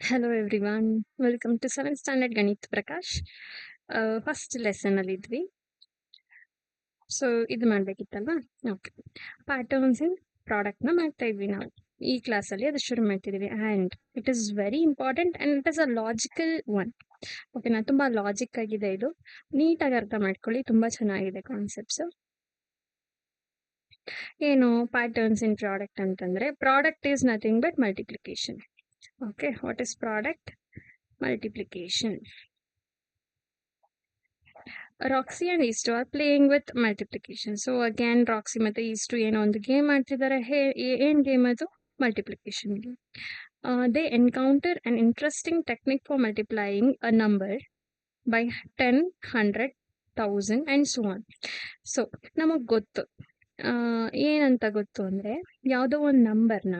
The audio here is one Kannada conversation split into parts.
Hello everyone, welcome to 7th standard Ganit Prakash. First lesson ಅಲ್ಲಿ ಇದ್ವಿ. ಸೊ ಇದು ಮಾಡ್ಬೇಕಿತ್ತಲ್ವಾ? ಓಕೆ. ಪ್ಯಾಟರ್ನ್ಸ್ ಇನ್ ಪ್ರಾಡಕ್ಟ್ ನ ಮಾಡ್ತಾ ಇದ್ವಿ ನಾವು ಈ ಕ್ಲಾಸ್ ಅಲ್ಲಿ. ಅದು ಶುರು ಮಾಡ್ತಿದೀವಿ and it is very important and it is a logical one. ಓಕೆನಾ? ತುಂಬಾ ಲಾಜಿಕ್ ಆಗಿದೆ ಇದು. ನೀಟಾಗಿ ಅರ್ಥ ಮಾಡ್ಕೊಳ್ಳಿ, ತುಂಬಾ ಚೆನ್ನಾಗಿದೆ ಕಾನ್ಸೆಪ್ಟ್ಸ್. ಏನು ಪ್ಯಾಟರ್ನ್ಸ್ ಇನ್ ಪ್ರಾಡಕ್ಟ್ ಅಂತಂದ್ರೆ, product is nothing but multiplication. Okay, what is product? Multiplication. Roxy and is to are playing with multiplication. So again Roxy ಮತ್ತೆ ಈಸ್ಟು ಏನೋ ಒಂದು ಗೇಮ್ ಆಡ್ತಿದ್ದಾರೆ. ಏನ್ ಗೇಮ್ ಅದು? Multiplication game. They encounter an interesting technique for multiplying a number by 10, 100, 1000 and so on. So ನಮಗ್ ಗೊತ್ತು, ಏನಂತ ಗೊತ್ತು ಅಂದ್ರೆ, ಯಾವುದೋ ಒಂದು ನಂಬರ್ನ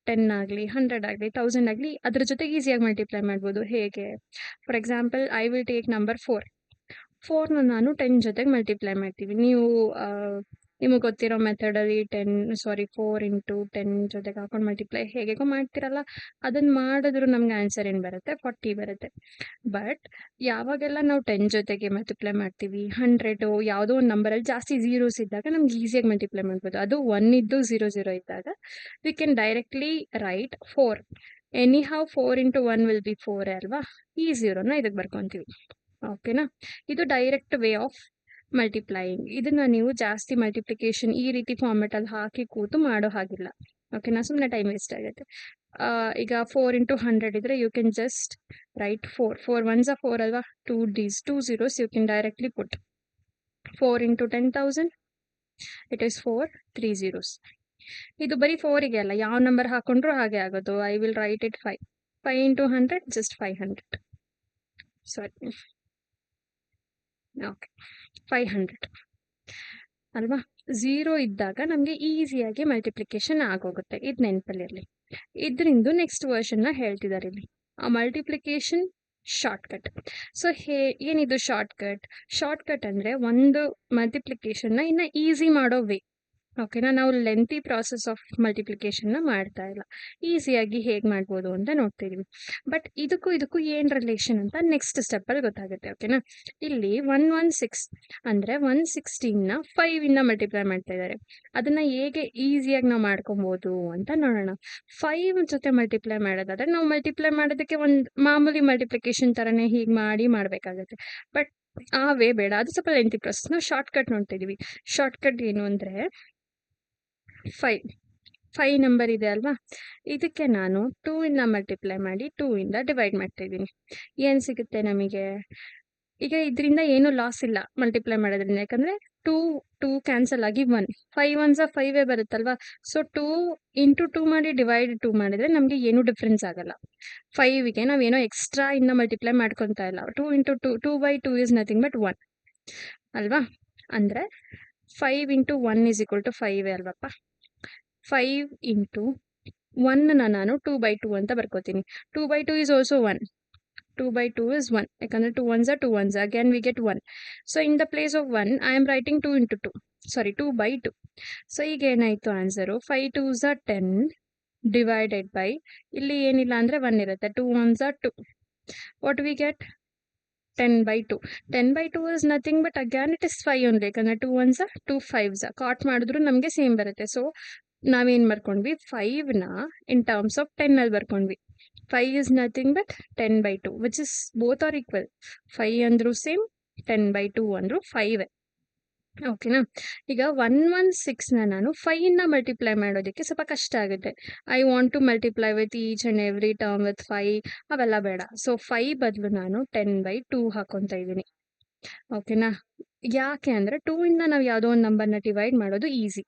10 ಆಗಲಿ 100 ಆಗಲಿ 1000 ಆಗಲಿ ಅದ್ರ ಜೊತೆಗೆ ಈಸಿಯಾಗಿ ಮಲ್ಟಿಪ್ಲೈ ಮಾಡ್ಬೋದು. ಹೇಗೆ? For example, I will take number 4. 4ನ ನಾನು 10 ಜೊತೆಗೆ ಮಲ್ಟಿಪ್ಲೈ ಮಾಡ್ತೀವಿ. ನಿಮಗೆ ಗೊತ್ತಿರೋ ಮೆಥಡಲ್ಲಿ 4 ಇಂಟು 10 ಜೊತೆಗೆ ಹಾಕೊಂಡು ಮಲ್ಟಿಪ್ಲೈ ಹೇಗೇಗೋ ಮಾಡ್ತಿರಲ್ಲ, ಅದನ್ನ ಮಾಡಿದ್ರು ನಮ್ಗೆ ಆನ್ಸರ್ ಏನು ಬರುತ್ತೆ? 40 ಬರುತ್ತೆ. ಬಟ್ ಯಾವಾಗೆಲ್ಲ ನಾವು 10 ಜೊತೆಗೆ ಮಲ್ಟಿಪ್ಲೈ ಮಾಡ್ತೀವಿ, 100 ಯಾವುದೋ ಒಂದು ನಂಬರಲ್ಲಿ ಜಾಸ್ತಿ ಝೀರೋಸ್ ಇದ್ದಾಗ ನಮ್ಗೆ ಈಸಿಯಾಗಿ ಮಲ್ಟಿಪ್ಲೈ ಮಾಡ್ಬೋದು. ಅದು 1 ಇದ್ದು 0 ಇದ್ದಾಗ we can directly right 4. Any how 4 into 1 will be 4 ಅಲ್ವಾ? ಈ 0ನ ಇದಕ್ಕೆ ಬರ್ಕೊಂತೀವಿ. ಓಕೆನಾ? ಇದು ಡೈರೆಕ್ಟ್ ವೇ ಆಫ್ ಮಲ್ಟಿಪ್ಲೈಯಿಂಗ್. ಇದನ್ನ ನೀವು ಜಾಸ್ತಿ ಮಲ್ಟಿಪ್ಲಿಕೇಶನ್ ಈ ರೀತಿ ಫಾರ್ಮೆಟ್ ಅಲ್ಲಿ ಹಾಕಿ ಕೂತು ಮಾಡೋ ಹಾಗಿಲ್ಲ. ಓಕೆನಾ? ಸುಮ್ಮನೆ ಟೈಮ್ ವೇಸ್ಟ್ ಆಗುತ್ತೆ. ಈಗ 4 ಇಂಟು 100 ಇದ್ರೆ you can just write 4. 4 1s are 4 ಅಲ್ವಾ? 2 zeros you can directly put. 4 into 10,000 it is 4 3 zeros. ಇದು ಬರೀ 4ಗೆ ಅಲ್ಲ, ಯಾವ ನಂಬರ್ ಹಾಕೊಂಡ್ರು ಹಾಗೆ ಆಗೋದು. I will write it 5. 5 into 100 just 500. Sorry, okay, 500 ಅಲ್ವಾ? 0 ಇದ್ದಾಗ ನಮಗೆ ಈಸಿಯಾಗಿ ಮಲ್ಟಿಪ್ಲಿಕೇಶನ್ ಆಗೋಗುತ್ತೆ. ಇದು ನೆನಪಲ್ಲಿರಲಿ. ಇದ್ರಿಂದ ನೆಕ್ಸ್ಟ್ ವರ್ಷನ್ನ ಹೇಳ್ತಿದ್ದಾರೆ ಇಲ್ಲಿ, ಆ ಮಲ್ಟಿಪ್ಲಿಕೇಶನ್ ಶಾರ್ಟ್ಕಟ್. ಸೊ ಏನಿದು ಶಾರ್ಟ್ಕಟ್? ಶಾರ್ಟ್ಕಟ್ ಅಂದ್ರೆ ಒಂದು ಮಲ್ಟಿಪ್ಲಿಕೇಶನ್ನ ಇನ್ನ ಈಸಿ ಮಾಡೋ ವೇ. ಓಕೆನಾ? ನಾವು ಲೆಂತಿ ಪ್ರಾಸೆಸ್ ಆಫ್ ಮಲ್ಟಿಪ್ಲಿಕೇಶನ್ನ ಮಾಡ್ತಾ ಇಲ್ಲ, ಈಸಿಯಾಗಿ ಹೇಗೆ ಮಾಡ್ಬೋದು ಅಂತ ನೋಡ್ತಿದೀವಿ. ಬಟ್ ಇದಕ್ಕೂ ಏನ್ ರಿಲೇಷನ್ ಅಂತ ನೆಕ್ಸ್ಟ್ ಸ್ಟೆಪ್ ಅಲ್ಲಿ ಗೊತ್ತಾಗುತ್ತೆ. ಓಕೆನಾ? ಇಲ್ಲಿ 116 ಅಂದ್ರೆ 116ನ 5 ಇಂದ ಮಲ್ಟಿಪ್ಲೈ ಮಾಡ್ತಾ ಇದ್ದಾರೆ. ಅದನ್ನ ಹೇಗೆ ಈಸಿಯಾಗಿ ನಾವು ಮಾಡ್ಕೊಬಹುದು ಅಂತ ನೋಡೋಣ. 5 ಜೊತೆ ಮಲ್ಟಿಪ್ಲೈ ಮಾಡೋದಾದ್ರೆ ನಾವು ಮಲ್ಟಿಪ್ಲೈ ಮಾಡೋದಕ್ಕೆ ಒಂದು ಮಾಮೂಲಿ ಮಲ್ಟಿಪ್ಲಿಕೇಶನ್ ತರನೇ ಹೀಗೆ ಮಾಡ್ಬೇಕಾಗುತ್ತೆ. ಬಟ್ ಆ ವೇ ಬೇಡ, ಅದು ಸ್ವಲ್ಪ ಲೆಂತಿ ಪ್ರಾಸೆಸ್. ನಾವು ಶಾರ್ಟ್ಕಟ್ ನೋಡ್ತಿದೀವಿ. ಶಾರ್ಟ್ಕಟ್ ಏನು ಅಂದ್ರೆ, 5 ನಂಬರ್ ಇದೆ ಅಲ್ವಾ? ಇದಕ್ಕೆ ನಾನು 2 ಇಂದ ಮಲ್ಟಿಪ್ಲೈ ಮಾಡಿ 2 ಇಂದ ಡಿವೈಡ್ ಮಾಡ್ತಾ ಇದ್ದೀನಿ. ಏನ್ ಸಿಗುತ್ತೆ ನಮಗೆ? ಈಗ ಇದರಿಂದ ಏನು ಲಾಸ್ ಇಲ್ಲ ಮಲ್ಟಿಪ್ಲೈ ಮಾಡೋದ್ರಿಂದ, ಯಾಕಂದ್ರೆ 2 ಕ್ಯಾನ್ಸಲ್ ಆಗಿ 1. 5 1s are 5 ಬರುತ್ತಲ್ವಾ? ಸೊ 2 ಇಂಟು 2 ಮಾಡಿ ಡಿವೈಡ್ 2 ಮಾಡಿದ್ರೆ ನಮ್ಗೆ ಏನು ಡಿಫ್ರೆನ್ಸ್ ಆಗಲ್ಲ. 5ಗೆ ನಾವೇನೋ ಎಕ್ಸ್ಟ್ರಾ ಇಂದ ಮಲ್ಟಿಪ್ಲೈ ಮಾಡ್ಕೊತಾ ಇಲ್ಲ. 2 into 2 by 2 is nothing but 1 ಅಲ್ವಾ? ಅಂದ್ರೆ 5 ಇಂಟು 1 ಇಸ್ ಈಕ್ವಲ್ ಟು 5 ಅಲ್ವಪ್ಪ? 5 ಇಂಟು 1ನ ನಾನು 2 by 2 ಅಂತ ಬರ್ಕೋತೀನಿ. 2 by 2 is also 1. 2 by 2 is 1. ಯಾಕಂದ್ರೆ 2 1s are 2 1s. Again we get 1. So in the place of 1, I am writing 2 into 2. Sorry, 2 by 2. So ಈಗ ಏನಾಯ್ತು answer? 5 2s are 10 divided by, ಇಲ್ಲಿ ಏನಿಲ್ಲ ಅಂದ್ರೆ 1 ಇರುತ್ತೆ. 2 1s are 2. What we get? 10 by 2. 10 by 2 is nothing but again it is 5 only. ಯಾಕಂದ್ರೆ 2 1s are 2 5s. ಕಾಟ್ ಮಾಡಿದ್ರು ನಮಗೆ ಸೇಮ್ ಬರುತ್ತೆ. ಸೊ ನಾವೇನ್ ಬರ್ಕೊಂಡ್ವಿ? 5ನ ಇನ್ ಟರ್ಮ್ಸ್ ಆಫ್ 10 ಅಲ್ಲಿ ಬರ್ಕೊಂಡ್ವಿ. 5 is nothing but 10 by 2, which is both are equal. 5 ಅಂದ್ರು ಸೇಮ್, 10 by 2 ಅಂದ್ರು 5. ಓಕೆನಾ? ಈಗ 116ನ ನಾನು 5 ಇಂದ ಮಲ್ಟಿಪ್ಲೈ ಮಾಡೋದಕ್ಕೆ ಸ್ವಲ್ಪ ಕಷ್ಟ ಆಗುತ್ತೆ. I want to multiply with each and every term with 5, ಅವೆಲ್ಲ ಬೇಡ. ಸೊ 5 ಬದಲು ನಾನು 10 by 2 ಹಾಕೊಂತ ಇದ್ದೀನಿ. ಓಕೆನಾ? ಯಾಕೆ ಅಂದ್ರೆ 2 ಇಂದ ನಾವು ಯಾವುದೋ ಒಂದು ನಂಬರ್ನ ಡಿವೈಡ್ ಮಾಡೋದು ಈಸಿ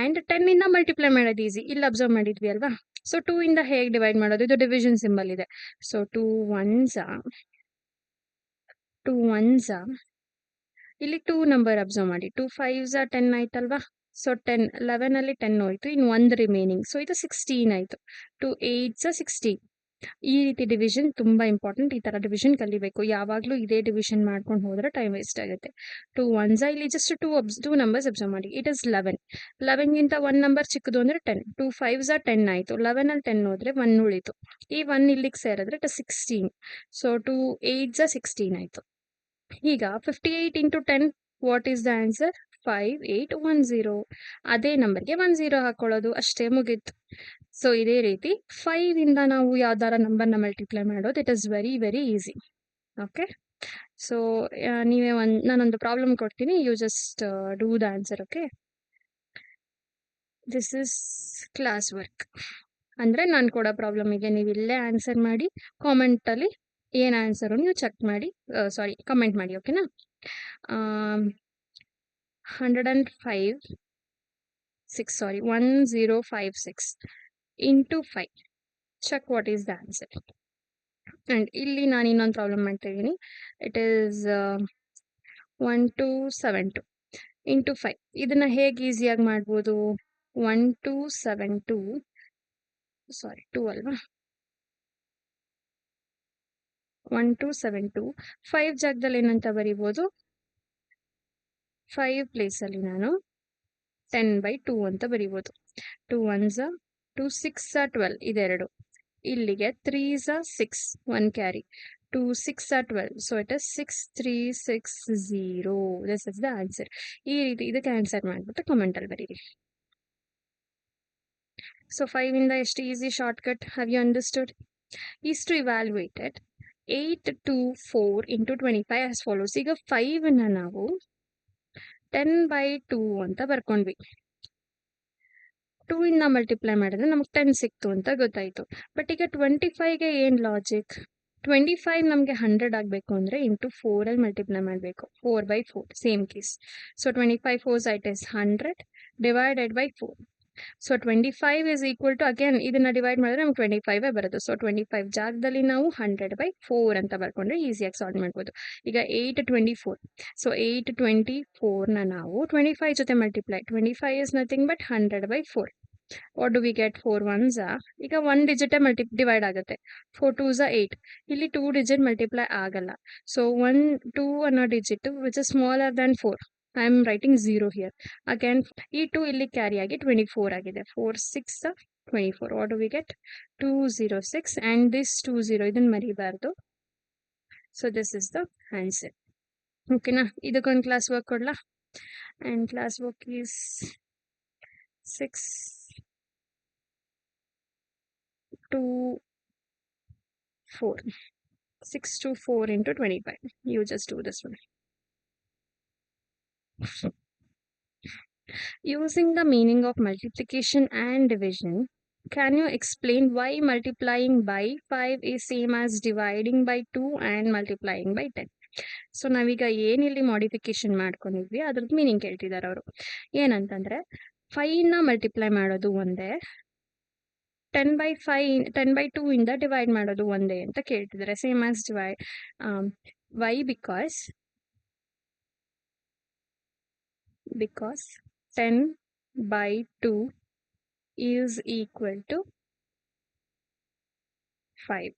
ಅಂಡ್ 10 ಇಂದ ಮಲ್ಟಿಪ್ಲೈ ಮಾಡೋದು ಈಸಿ. ಇಲ್ಲಿ ಅಬ್ಸರ್ವ್ ಮಾಡಿದ್ವಿ ಅಲ್ವಾ? ಸೊ 2 ಇಂದ ಹೇಗೆ ಡಿವೈಡ್ ಮಾಡೋದು? ಇದು ಡಿವಿಷನ್ ಸಿಂಬಲ್ ಇದೆ. ಸೊ 2 1s ಇಲ್ಲಿ 2 ನಂಬರ್ ಅಬ್ಸರ್ವ್ ಮಾಡಿ. 2 5s are 10 ಆಯ್ತಲ್ವಾ? ಸೊ 11 ಅಲ್ಲಿ 10 ಹೋಯ್ತು, ಇನ್ನು 1 ರಿಮೈನಿಂಗ್. ಸೊ ಇದು 16 ಆಯ್ತು. 2 8s are 16. ಈ ರೀತಿ ಡಿವಿಷನ್ ತುಂಬಾ ಇಂಪಾರ್ಟೆಂಟ್. ಈ ತರ ಡಿವಿಷನ್ ಕಲಿಬೇಕು. ಯಾವಾಗ್ಲೂ ಇದೇ ಡಿವಿಷನ್ ಮಾಡ್ಕೊಂಡು ಹೋದ್ರೆ ಟೈಮ್ ವೇಸ್ಟ್ ಆಗುತ್ತೆ. 2 ಒನ್ಸ ಇಲ್ಲಿ ಜಸ್ಟ್ 2 ನಂಬರ್ಸ್ ಅಬ್ಸರ್ವ್ ಮಾಡಿ. It is 11. 11 ಗಿಂತ 1 ನಂಬರ್ ಚಿಕ್ಕದು ಅಂದ್ರೆ 10. 2 5s 10 ಆಯ್ತು. 11 ಅಲ್ಲಿ 10 ಹೋದ್ರೆ 1 ಉಳಿತು. ಈ 1 ಇಲ್ಲಿಗೆ ಸೇರಿದ್ರೆ ಇಟ್ 16. ಸೊ 2 8s 16 ಆಯ್ತು. ಈಗ 58 into 10 what is the answer? 5810. ಅದೇ ನಂಬರ್ಗೆ 10 ಹಾಕೊಳ್ಳೋದು ಅಷ್ಟೇ, ಮುಗೀತು. ಸೊ ಇದೇ ರೀತಿ 5 ಇಂದ ನಾವು ಯಾವ್ದಾರ ನಂಬರ್ನ ಮಲ್ಟಿಪ್ಲೈ ಮಾಡೋದು. It is very very easy. Okay, so ನೀವೇ ನಾನೊಂದು ಪ್ರಾಬ್ಲಮ್ ಕೊಡ್ತೀನಿ. You just do the answer. Okay, this is class work. ಅಂದ್ರೆ ನಾನು ಕೊಡೋ ಪ್ರಾಬ್ಲಮಿಗೆ ನೀವು ಇಲ್ಲೇ ಆನ್ಸರ್ ಮಾಡಿ ಕಾಮೆಂಟಲ್ಲಿ ಏನು ಆನ್ಸರು ನೀವು ಚೆಕ್ ಮಾಡಿ, ಸಾರಿ ಕಮೆಂಟ್ ಮಾಡಿ. ಓಕೆನಾ? 1056 into 5 check what is the answer. And ಇಲ್ಲಿ ನಾನು ಇನ್ನೊಂದು ಪ್ರಾಬ್ಲಮ್ ಮಾಡ್ತಾ ಇದ್ದೀನಿ. It is 1272 into 5. ಇದನ್ನ ಹೇಗೆ ಈಸಿಯಾಗಿ ಮಾಡ್ಬೋದು? 1272 ಸಾರಿ 2 ಅಲ್ವಾ? 1272 5 ಜಾಗದಲ್ಲಿ ಏನಂತ ಬರಿಬೋದು? 5 ಪ್ಲೇಸಲ್ಲಿ ನಾನು 10/2 ಅಂತ ಬರಿಬೋದು. 2 1s 2 6 12 ಇದೆರಡು. ಇಲ್ಲಿಗೆ 3s 6 1 carry. 2 6 12. So it is 6360. This is the answer. ಈ ರೀತಿ ಇದಕ್ಕೆ ಆನ್ಸರ್ ಮಾಡ್ಬಿಟ್ಟು ಕಮೆಂಟಲ್ಲಿ ಬರೀರಿ. ಸೊ 5 ಇಂದ ಎಷ್ಟು easy shortcut? Have you understood? Is to evaluated 8 2 4 into 25 as follows. ಈಗ 5ನ ನಾವು 10/2 ಅಂತ ಬರ್ಕೊಂಡ್ವಿ. 2 ಇಂದ ಮಲ್ಟಿಪ್ಲೈ ಮಾಡಿದ್ರೆ ನಮಗೆ 10 ಸಿಕ್ತು ಅಂತ ಗೊತ್ತಾಯ್ತು. ಬಟ್ ಈಗ 25ಗೆ ಏನು ಲಾಜಿಕ್? 25 ನಮಗೆ 100 ಆಗಬೇಕು ಅಂದರೆ ಇಂಟು 4ಅಲ್ಲಿ ಮಲ್ಟಿಪ್ಲೈ ಮಾಡಬೇಕು. 4/4 same case. So 25 4s it is 100 divided by 4. So 25 is equal to again ಇದನ್ನ ಡಿವೈಡ್ ಮಾಡಿದ್ರೆ ನಮ್ಗೆ 25 ಬರೋದು. ಸೊ 25 ಜಾಗದಲ್ಲಿ ನಾವು 100/4 ಅಂತ ಬರ್ಕೊಂಡ್ರೆ ಈಸಿಯಾಗಿ ಸಾಲ್ವ್ ಮಾಡ್ಬೋದು. ಈಗ 824. ಸೊ 824ನ ನಾವು 25 ಜೊತೆ multiply. 25 is nothing but 100/4. What do we get? 4 1s. ಈಗ 1 ಡಿಜಿಟೇ ಡಿವೈಡ್ ಆಗುತ್ತೆ. 4 2s 8. ಇಲ್ಲಿ 2 ಡಿಜಿಟ್ ಮಲ್ಟಿಪ್ಲೈ ಆಗಲ್ಲ. ಸೊ 1 2 ಅನ್ನೋ digit which is smaller than 4. I am writing 0 here. Again ಈ 2 ಇಲ್ಲಿ ಕ್ಯಾರಿ ಆಗಿ 24 ಆಗಿದೆ. 4 6 24. What do we get? 206. And this 20 ಇದನ್ನು ಮರಿಬಾರ್ದು. So this is the answer. ಓಕೆನಾ? ಇದಕ್ಕೊಂದು ಕ್ಲಾಸ್ ವರ್ಕ್ ಕೊಡ್ಲಾ? And class work is 6 to 4. 6 to 4 into 25. You just do this one. Using the meaning of multiplication and division, can you explain why multiplying by 5 is same as dividing by 2 and multiplying by 10? So ನಾವೀಗ ಏನಿಲ್ಲಿ ಮಾಡಿಫಿಕೇಶನ್ ಮಾಡ್ಕೊಂಡಿದ್ವಿ ಅದ್ರದ್ದು ಮೀನಿಂಗ್ ಕೇಳ್ತಿದ್ದಾರೆ ಅವರು. ಏನಂತಂದ್ರೆ 5ನ ಮಲ್ಟಿಪ್ಲೈ ಮಾಡೋದು ಒಂದೇ, 10/2 ಇಂದ ಡಿವೈಡ್ ಮಾಡೋದು ಒಂದೇ ಅಂತ ಕೇಳ್ತಿದ್ದಾರೆ. Same as divide. Why? Because 10/2 is equal to 5.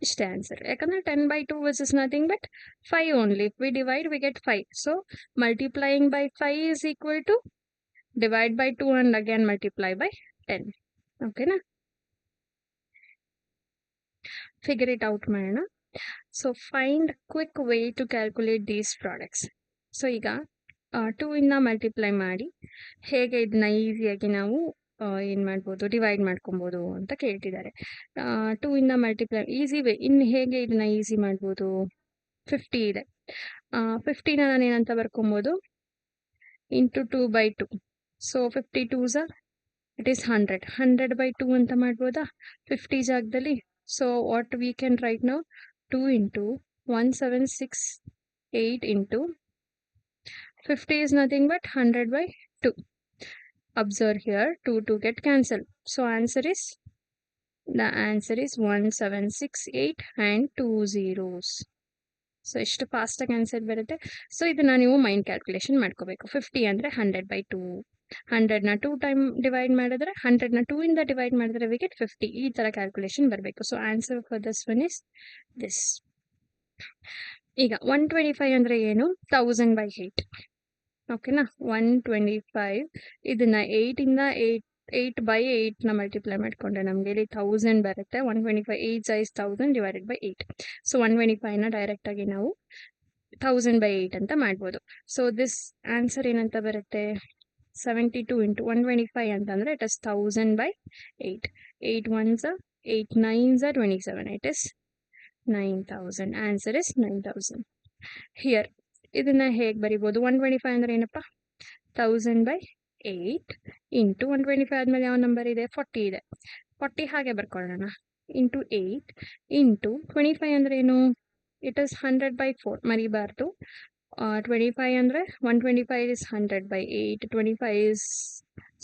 ಇಷ್ಟೇ ಆನ್ಸರ್. ಯಾಕಂದ್ರೆ 10/2 which is nothing but 5 only. If we divide we get 5. So multiplying by 5 is equal to divide by 2 and again multiply by 10. ಓಕೆನಾ? ಫಿಗರ್ ಇಟ್ ಔಟ್ ಮಾಡೋಣ. So find quick way to calculate these products. So ಈಗ 2 ಇಂದ ಮಲ್ಟಿಪ್ಲೈ ಮಾಡಿ ಹೇಗೆ ಇದನ್ನ ಈಸಿಯಾಗಿ ನಾವು ಏನು ಮಾಡ್ಬೋದು? ಡಿವೈಡ್ ಮಾಡ್ಕೊಬೋದು ಅಂತ ಕೇಳ್ತಿದ್ದಾರೆ. 2 ಇಂದ ಮಲ್ಟಿಪ್ಲೈ ಈಸಿ ವೇ. ಇನ್ನು ಹೇಗೆ ಇದನ್ನ ಈಸಿ ಮಾಡ್ಬೋದು? 50 ಇದೆ. 50ನ ನಾನು ಏನಂತ ಬರ್ಕೊಬೋದು? Into 2/2. So 50 2s it is 100. 100/2 ಅಂತ ಮಾಡ್ಬೋದಾ 50 ಜಾಗದಲ್ಲಿ? So what we can write now? 2 into 1768 into 50 is nothing but 100/2. Observe here 2 get cancelled. So the answer is 1768 and 2 zeros. So ಎಷ್ಟು ಫಾಸ್ಟಾಗಿ ಆನ್ಸರ್ ಬರುತ್ತೆ. ಸೊ ಇದನ್ನ ನೀವು ಮೈಂಡ್ ಕ್ಯಾಲ್ಕುಲೇಷನ್ ಮಾಡ್ಕೋಬೇಕು. 50 ಅಂದರೆ 100/2, 100ನ 2 ಟೈಮ್ ಡಿವೈಡ್ ಮಾಡಿದ್ರೆ 100ನ 2 ಇಂದ ಡಿವೈಡ್ ಮಾಡಿದ್ರೆ ವಿ ಗೆಟ್ 50. ಈ ತರ ಕ್ಯಾಲ್ಕುಲೇಷನ್ ಬರಬೇಕು. So answer for this one is this. ಈಗ 125 ಅಂದ್ರೆ ಏನು? 1000/8. ಓಕೆನಾ? 125 ಇದನ್ನ 8 ಇಂದ 8/8ನ ಮಲ್ಟಿಪ್ಲೈ ಮಾಡ್ಕೊಂಡ್ರೆ ನಮ್ಗೆ ಇಲ್ಲಿ 1000 ಬರುತ್ತೆ. 125 8 is 1000 divided by 8. So 125ನ direct ಆಗಿ ನಾವು 1000/8 ಅಂತ ಮಾಡ್ಬೋದು. ಸೊ ದಿಸ್ ಆನ್ಸರ್ ಏನಂತ ಬರುತ್ತೆ? 72 into 125 ಅಂತಂದ್ರೆ it is 1000/8. 8 ones are 8 nines are 27. It is 9000. Answer is 9000. Here ಇದನ್ನ ಹೇಗೆ ಬರಿಬೋದು? 125 ಅಂದ್ರೆ ಏನಪ್ಪ? 1000/8 ಇಂಟು 125 ಆದ್ಮೇಲೆ ಯಾವ ನಂಬರ್ ಇದೆ? 40 ಇದೆ. 40 ಹಾಗೆ ಬರ್ಕೊಳ್ಳೋಣ. ಇಂಟು 8 ಇಂಟು 25 ಅಂದ್ರೆ ಏನು? It is 100/4. ಮರಿಬಾರ್ದು. 25 ಅಂದ್ರೆ 125 is 100/8. 25 is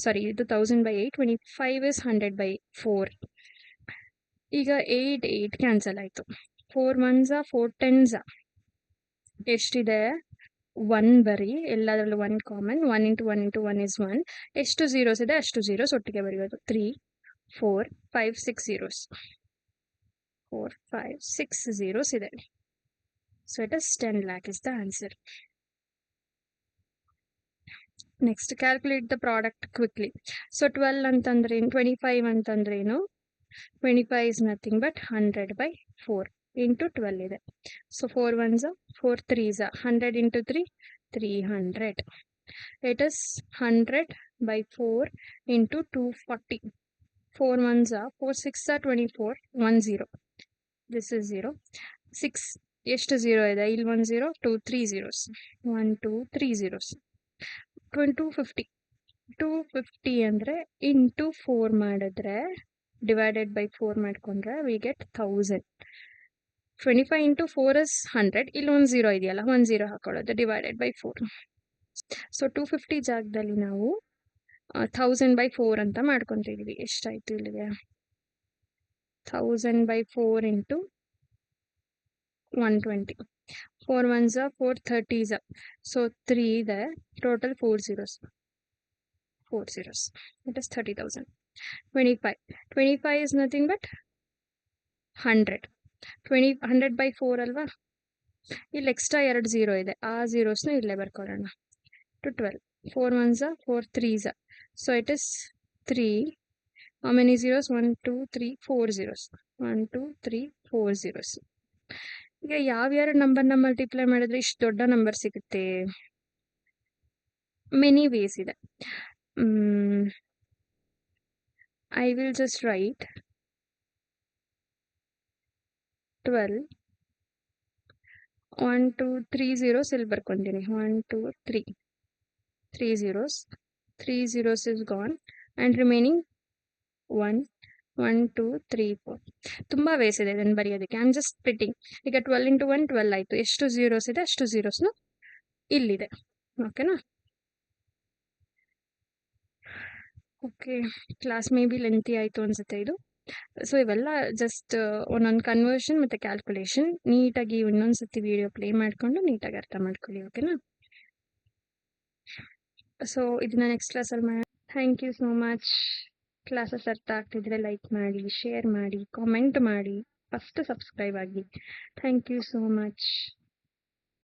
ಸಾರಿ ಇದು 1000/8. 25 is 100/4. ಈಗ 8 ಕ್ಯಾನ್ಸಲ್ ಆಯ್ತು. 4 ones are 4 tens ಎಷ್ಟಿದೆ? 1 ಬರಿ. ಎಲ್ಲದರಲ್ಲೂ 1 ಕಾಮನ್. 1 into 1 into 1 is 1. ಎಷ್ಟು ಝೀರೋಸ್ ಇದೆ ಅಷ್ಟು ಝೀರೋಸ್ ಒಟ್ಟಿಗೆ ಬರೆಯೋದು. 3 4 5 6 zeros. 4 5 6 zeros ಇದೆ. So it is 10 lakh is the answer. Next, calculate the product quickly. So 12 ಅಂತಂದ್ರೆ 25 ಅಂತಂದ್ರೇನು? 25 is nothing but 100/4 into 12 ಇದೆ. So 4 ones are 4 threes are 100 into 3 300. It is 100/4 into 240. 4 ones are 4 6 are 24. 1 0. This is 0. 6 ಎಷ್ಟು 0 ಇದೆ? ಇಲ್ಲಿ 1 0 2 3 zeros. 1 2 3 zeros. 250. 250 ಅಂದ್ರೆ ಇಂಟು 4 ಮಾಡಿದ್ರೆ ಡಿವೈಡೆಡ್ ಬೈ 4 ಮಾಡ್ಕೊಂಡ್ರೆ ವಿ ಗೆಟ್ 1000. 25 into 4 is 100. ಇಲ್ಲಿ 1 0 ಇದೆಯಲ್ಲ, 1 0 ಹಾಕೊಳ್ಳೋದು ಡಿವೈಡೆಡ್ ಬೈ 4. ಸೊ 250 ಜಾಗದಲ್ಲಿ ನಾವು 1000/4 ಅಂತ ಮಾಡ್ಕೊಂತಿದೀವಿ. ಎಷ್ಟಾಯ್ತು ಇಲ್ಲಿಗೆ? 1000/4 into 120. 4 ones are 4 30s are. So 3 ಇದೆ. Total 4 zeros. 4 zeros. It is 30,000. 25. 25 is nothing but 100. 100/4 ಅಲ್ವಾ? ಇಲ್ಲಿ ಎಕ್ಸ್ಟ್ರಾ 2 0 ಇದೆ. ಆ zeros ನ ಇಲ್ಲೇ ಬರ್ಕೊಳ್ಳೋಣ. To 12. 4 ones are 4 3s are. So it is 3. How many zeros? 1 2 3 4 zeros. 1 2 3 4 zeros. ಈಗ ಯಾವ್ಯಾವ ನಂಬರ್ನ ಮಲ್ಟಿಪ್ಲೈ ಮಾಡಿದ್ರೆ ಇಷ್ಟು ದೊಡ್ಡ ನಂಬರ್ ಸಿಗುತ್ತೆ? ಮೆನಿ ವೇಸ್ ಇದೆ. I will just right 12 1 2 3 zeros ಇಲ್ಲಿ ಬರ್ಕೊಂತೀನಿ. 1 2 3 zeros. 3 zeros is gone and remaining 1 1 2 3 4. ತುಂಬಾ ವೇಸ್ ಇದೆ ಇದನ್ನು ಬರೆಯೋದಕ್ಕೆ. I am just splitting. ಈಗ 12 into 1 12 ಆಯ್ತು. ಎಷ್ಟು ಝೀರೋಸ್ ಇದೆ ಅಷ್ಟು ಝೀರೋಸ್ನು ಇಲ್ಲಿದೆ. ಓಕೆನಾ? Okay, class may be lengthy ಆಯಿತು ಅನ್ಸುತ್ತೆ ಇದು. ಸೊ ಇವೆಲ್ಲ ಜಸ್ಟ್ ಒಂದೊಂದು ಕನ್ವರ್ಷನ್ ಮತ್ತು ಕ್ಯಾಲ್ಕುಲೇಷನ್. ನೀಟಾಗಿ ಇನ್ನೊಂದ್ಸತಿ ವಿಡಿಯೋ ಪ್ಲೇ ಮಾಡಿಕೊಂಡು ನೀಟಾಗಿ ಅರ್ಥ ಮಾಡ್ಕೊಳ್ಳಿ. ಓಕೆನಾ? ಸೊ ಇದನ್ನ ನೆಕ್ಸ್ಟ್ ಕ್ಲಾಸಲ್ಲಿ ಮಾಡಿ. Thank you so much. Classes ಅರ್ಥ ಆಗ್ತಿದ್ರೆ ಲೈಕ್ ಮಾಡಿ, ಶೇರ್ ಮಾಡಿ, ಕಾಮೆಂಟ್ ಮಾಡಿ, ಫಸ್ಟ್ ಸಬ್ಸ್ಕ್ರೈಬ್ ಆಗಿ. Thank you so much.